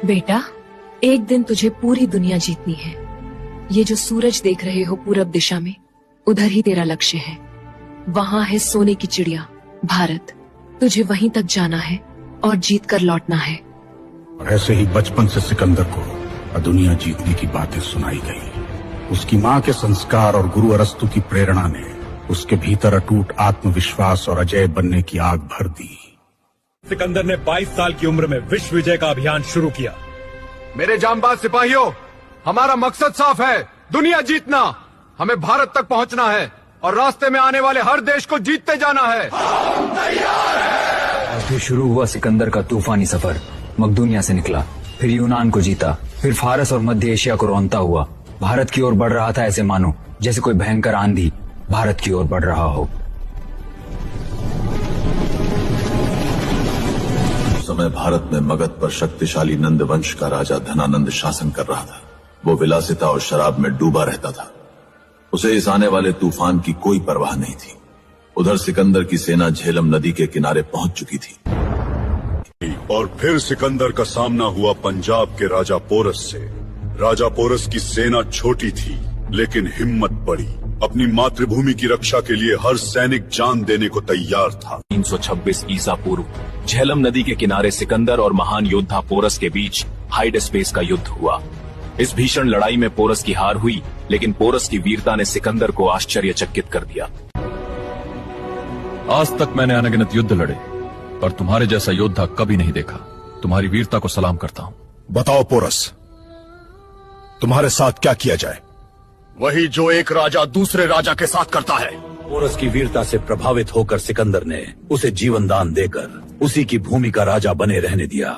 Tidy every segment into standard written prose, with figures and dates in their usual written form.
बेटा, एक दिन तुझे पूरी दुनिया जीतनी है। ये जो सूरज देख रहे हो पूरब दिशा में, उधर ही तेरा लक्ष्य है। वहाँ है सोने की चिड़िया, भारत। तुझे वहीं तक जाना है और जीत कर लौटना है। और ऐसे ही बचपन से सिकंदर को दुनिया जीतने की बातें सुनाई गई। उसकी माँ के संस्कार और गुरु अरस्तु की प्रेरणा ने उसके भीतर अटूट आत्मविश्वास और अजय बनने की आग भर दी। सिकंदर ने 22 साल की उम्र में विश्व विजय का अभियान शुरू किया। मेरे जांबाज सिपाहियों, हमारा मकसद साफ है, दुनिया जीतना। हमें भारत तक पहुंचना है और रास्ते में आने वाले हर देश को जीतते जाना है। हम तैयार हैं। और फिर शुरू हुआ सिकंदर का तूफानी सफर। मकदूनिया से निकला, फिर यूनान को जीता, फिर फारस और मध्य एशिया को रौंदता हुआ भारत की ओर बढ़ रहा था। ऐसे मानो जैसे कोई भयंकर आंधी भारत की ओर बढ़ रहा हो। उस समय भारत में मगध पर शक्तिशाली नंद वंश का राजा धनानंद शासन कर रहा था। वो विलासिता और शराब में डूबा रहता था। उसे इस आने वाले तूफान की कोई परवाह नहीं थी। उधर सिकंदर की सेना झेलम नदी के किनारे पहुंच चुकी थी। और फिर सिकंदर का सामना हुआ पंजाब के राजा पोरस से। राजा पोरस की सेना छोटी थी लेकिन हिम्मत बड़ी। अपनी मातृभूमि की रक्षा के लिए हर सैनिक जान देने को तैयार था। 326 ईसा पूर्व झेलम नदी के किनारे सिकंदर और महान योद्धा पोरस के बीच हाइडेस्पेस का युद्ध हुआ। इस भीषण लड़ाई में पोरस की हार हुई, लेकिन पोरस की वीरता ने सिकंदर को आश्चर्यचकित कर दिया। आज तक मैंने अनगिनत युद्ध लड़े, पर तुम्हारे जैसा योद्धा कभी नहीं देखा। तुम्हारी वीरता को सलाम करता हूँ। बताओ पोरस, तुम्हारे साथ क्या किया जाए? वही जो एक राजा दूसरे राजा के साथ करता है। पोरस की वीरता से प्रभावित होकर सिकंदर ने उसे जीवन दान देकर उसी की भूमि का राजा बने रहने दिया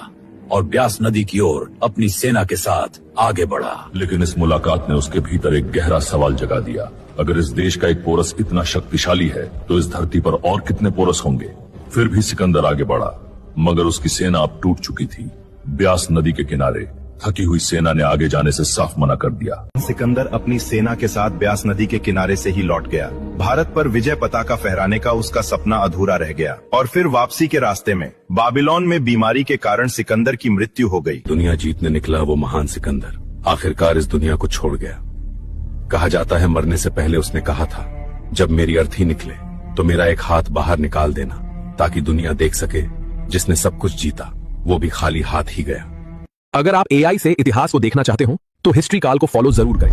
और ब्यास नदी की ओर अपनी सेना के साथ आगे बढ़ा। लेकिन इस मुलाकात ने उसके भीतर एक गहरा सवाल जगा दिया। अगर इस देश का एक पोरस इतना शक्तिशाली है तो इस धरती पर और कितने पोरस होंगे? फिर भी सिकंदर आगे बढ़ा, मगर उसकी सेना अब टूट चुकी थी। ब्यास नदी के किनारे थकी हुई सेना ने आगे जाने से साफ मना कर दिया। सिकंदर अपनी सेना के साथ ब्यास नदी के किनारे से ही लौट गया। भारत पर विजय पताका फहराने का उसका सपना अधूरा रह गया। और फिर वापसी के रास्ते में बाबिलोन में बीमारी के कारण सिकंदर की मृत्यु हो गई। दुनिया जीतने निकला वो महान सिकंदर आखिरकार इस दुनिया को छोड़ गया। कहा जाता है मरने से पहले उसने कहा था, जब मेरी अर्थी निकले तो मेरा एक हाथ बाहर निकाल देना, ताकि दुनिया देख सके जिसने सब कुछ जीता वो भी खाली हाथ ही गया। अगर आप AI से इतिहास को देखना चाहते हो तो हिस्ट्री काल को फॉलो जरूर करें।